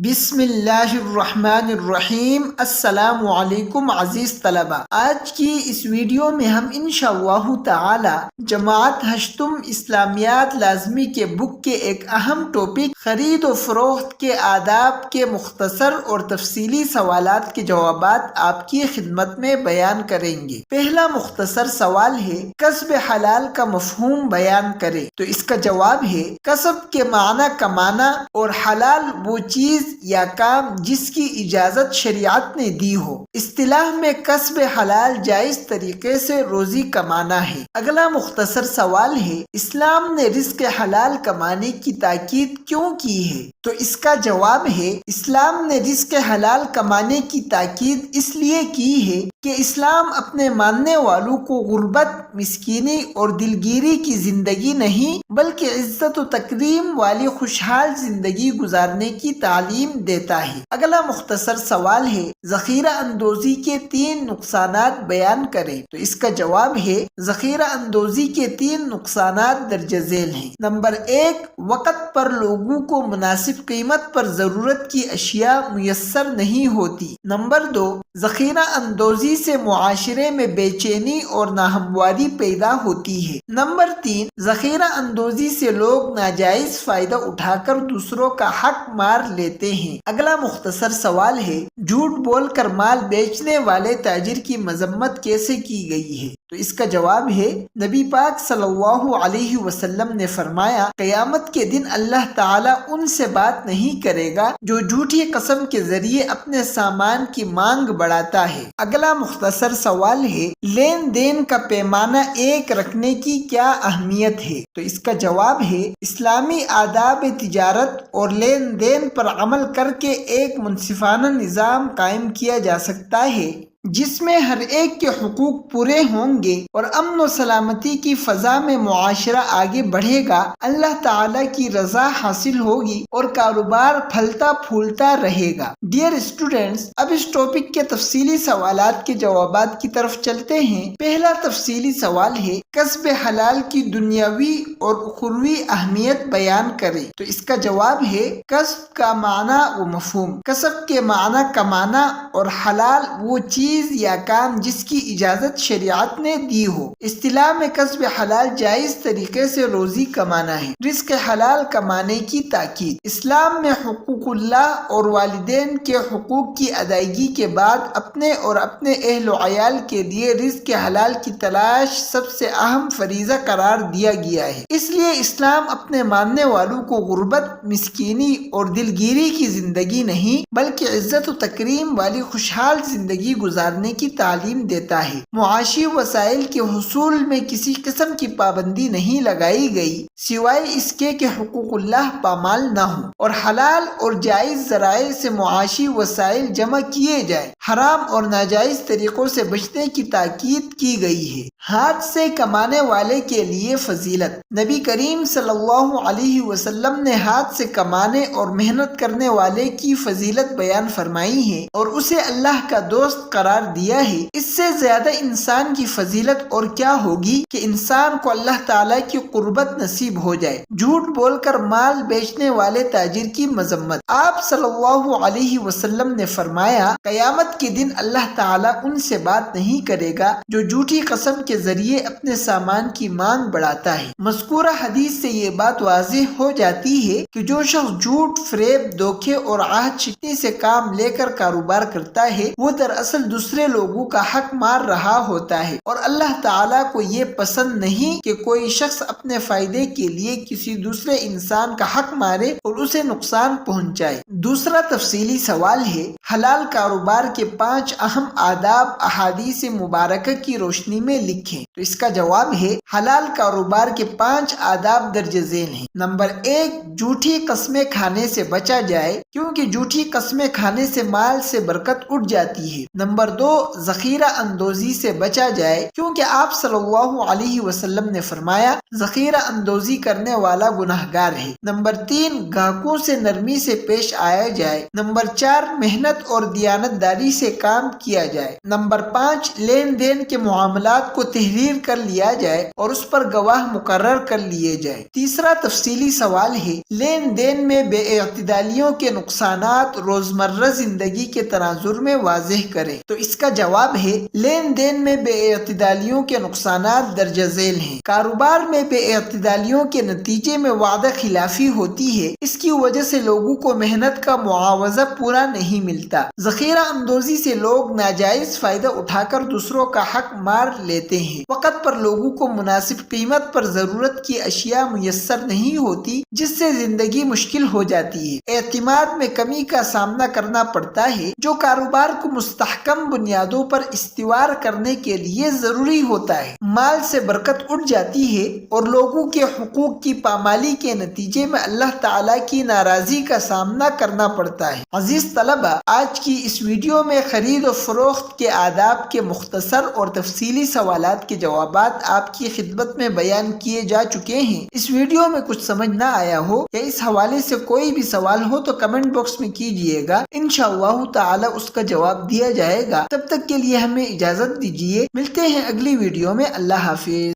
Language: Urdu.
بسم اللہ الرحمن الرحیم۔ السلام علیکم عزیز طلبہ، آج کی اس ویڈیو میں ہم انشاءاللہ تعالی جماعت ہشتم اسلامیات لازمی کے بک کے ایک اہم ٹاپک خرید و فروخت کے آداب کے مختصر اور تفصیلی سوالات کے جوابات آپ کی خدمت میں بیان کریں گے۔ پہلا مختصر سوال ہے، کسب حلال کا مفہوم بیان کریں۔ تو اس کا جواب ہے، کسب کے معنی کمانا اور حلال وہ چیز یا کام جس کی اجازت شریعت نے دی ہو۔ اصطلاح میں کسب حلال جائز طریقے سے روزی کمانا ہے۔ اگلا مختصر سوال ہے، اسلام نے رزق حلال کمانے کی تاکید کیوں کی ہے؟ تو اس کا جواب ہے، اسلام نے رزق حلال کمانے کی تاکید اس لیے کی ہے کہ اسلام اپنے ماننے والوں کو غربت، مسکینی اور دلگیری کی زندگی نہیں بلکہ عزت و تکریم والی خوشحال زندگی گزارنے کی تعلیم دیتا ہے۔ اگلا مختصر سوال ہے، ذخیرہ اندوزی کے 3 نقصانات بیان کریں۔ تو اس کا جواب ہے، ذخیرہ اندوزی کے 3 نقصانات درج ذیل ہیں۔ نمبر 1، وقت پر لوگوں کو مناسب قیمت پر ضرورت کی اشیاء میسر نہیں ہوتی۔ نمبر 2، ذخیرہ اندوزی سے معاشرے میں بے چینی اور ناہمواری پیدا ہوتی ہے۔ نمبر 3، ذخیرہ اندوزی سے لوگ ناجائز فائدہ اٹھا کر دوسروں کا حق مار لیتے ہیں۔ اگلا مختصر سوال ہے، جھوٹ بول کر مال بیچنے والے تاجر کی مذمت کیسے کی گئی ہے؟ تو اس کا جواب ہے، نبی پاک صلی اللہ علیہ وسلم نے فرمایا، قیامت کے دن اللہ تعالیٰ ان سے بات نہیں کرے گا جو جھوٹی قسم کے ذریعے اپنے سامان کی مانگ بڑھاتا ہے۔ اگلا مختصر سوال ہے، لین دین کا پیمانہ ایک رکھنے کی کیا اہمیت ہے؟ تو اس کا جواب ہے، اسلامی آداب تجارت اور لین دین پر عمل کر کے ایک منصفانہ نظام قائم کیا جا سکتا ہے جس میں ہر ایک کے حقوق پورے ہوں گے اور امن و سلامتی کی فضا میں معاشرہ آگے بڑھے گا، اللہ تعالیٰ کی رضا حاصل ہوگی اور کاروبار پھلتا پھولتا رہے گا۔ ڈیئر اسٹوڈنٹس، اب اس ٹاپک کے تفصیلی سوالات کے جوابات کی طرف چلتے ہیں۔ پہلا تفصیلی سوال ہے، کسب حلال کی دنیاوی اور اخروی اہمیت بیان کریں۔ تو اس کا جواب ہے، کسب کا معنی و مفہوم۔ کسب کے معنی کمانا اور حلال وہ چیز یا کام جس کی اجازت شریعت نے دی ہو۔ اصطلاح میں کسب حلال جائز طریقے سے روزی کمانا ہے۔ رزق حلال کمانے کی تاکید۔ اسلام میں حقوق اللہ اور والدین کے حقوق کی ادائیگی کے بعد اپنے اور اپنے اہل و عیال کے لیے رزق حلال کی تلاش سب سے اہم فریضہ قرار دیا گیا ہے۔ اس لیے اسلام اپنے ماننے والوں کو غربت، مسکینی اور دلگیری کی زندگی نہیں بلکہ عزت و تکریم والی خوشحال زندگی گزارنے کی تعلیم دیتا ہے۔ معاشی وسائل کے حصول میں کسی قسم کی پابندی نہیں لگائی گئی سوائے اس کے کہ حقوق اللہ پامال نہ ہوں اور حلال اور جائز ذرائع سے معاشی وسائل جمع کیے جائیں۔ حرام اور ناجائز طریقوں سے بچنے کی تاکید کی گئی ہے۔ ہاتھ سے کمانے والے کے لیے فضیلت۔ نبی کریم صلی اللہ علیہ وسلم نے ہاتھ سے کمانے اور محنت کرنے والے کی فضیلت بیان فرمائی ہے اور اسے اللہ کا دوست قرار دیا ہے۔ اس سے زیادہ انسان کی فضیلت اور کیا ہوگی کہ انسان کو اللہ تعالیٰ کی قربت نصیب ہو جائے۔ جھوٹ بول کر مال بیچنے والے تاجر کی مذمت۔ آپ صلی اللہ علیہ وسلم نے فرمایا، قیامت کے دن اللہ تعالیٰ ان سے بات نہیں کرے گا جو جھوٹی قسم کے ذریعے اپنے سامان کی مانگ بڑھاتا ہے۔ مذکورہ حدیث سے یہ بات واضح ہو جاتی ہے کہ جو شخص جھوٹ، فریب، دھوکے اور عہد شکنی سے کام لے کر کاروبار کرتا ہے وہ دراصل دوسرے لوگوں کا حق مار رہا ہوتا ہے اور اللہ تعالیٰ کو یہ پسند نہیں کہ کوئی شخص اپنے فائدے کے لیے کسی دوسرے انسان کا حق مارے اور اسے نقصان پہنچائے۔ دوسرا تفصیلی سوال ہے، حلال کاروبار کے 5 اہم آداب احادیث مبارکہ کی روشنی میں لکھیں۔ تو اس کا جواب ہے، حلال کاروبار کے 5 آداب درج ذیل ہیں۔ نمبر 1، جھوٹی قسمیں کھانے سے بچا جائے کیونکہ جھوٹی قسمیں کھانے سے مال سے برکت اٹھ جاتی ہے۔ نمبر نمبر 2 ذخیرہ اندوزی سے بچا جائے، کیونکہ آپ صلی اللہ علیہ وسلم نے فرمایا ذخیرہ اندوزی کرنے والا گناہگار ہے۔ نمبر 3 گاہکوں سے نرمی سے پیش آیا جائے۔ نمبر 4 محنت اور دیانتداری سے کام کیا جائے۔ نمبر 5 لین دین کے معاملات کو تحریر کر لیا جائے اور اس پر گواہ مقرر کر لیے جائے۔ تیسرا تفصیلی سوال ہے، لین دین میں بے اعتدالیوں کے نقصانات روزمرہ زندگی کے تناظر میں واضح کریں۔ تو اس کا جواب ہے، لین دین میں بے اعتدالیوں کے نقصانات درج ذیل ہیں۔ کاروبار میں بے اعتدالیوں کے نتیجے میں وعدہ خلافی ہوتی ہے، اس کی وجہ سے لوگوں کو محنت کا معاوضہ پورا نہیں ملتا۔ ذخیرہ اندوزی سے لوگ ناجائز فائدہ اٹھا کر دوسروں کا حق مار لیتے ہیں۔ وقت پر لوگوں کو مناسب قیمت پر ضرورت کی اشیاء میسر نہیں ہوتی، جس سے زندگی مشکل ہو جاتی ہے۔ اعتماد میں کمی کا سامنا کرنا پڑتا ہے، جو کاروبار کو مستحکم بنیادوں پر استوار کرنے کے لیے ضروری ہوتا ہے۔ مال سے برکت اٹھ جاتی ہے اور لوگوں کے حقوق کی پامالی کے نتیجے میں اللہ تعالیٰ کی ناراضی کا سامنا کرنا پڑتا ہے۔ عزیز طلبہ، آج کی اس ویڈیو میں خرید و فروخت کے آداب کے مختصر اور تفصیلی سوالات کے جوابات آپ کی خدمت میں بیان کیے جا چکے ہیں۔ اس ویڈیو میں کچھ سمجھ نہ آیا ہو یا اس حوالے سے کوئی بھی سوال ہو تو کمنٹ باکس میں کیجئے گا، انشاءاللہ تعالی اس کا جواب دیا جائے گا۔ تب تک کے لیے ہمیں اجازت دیجیے، ملتے ہیں اگلی ویڈیو میں۔ اللہ حافظ۔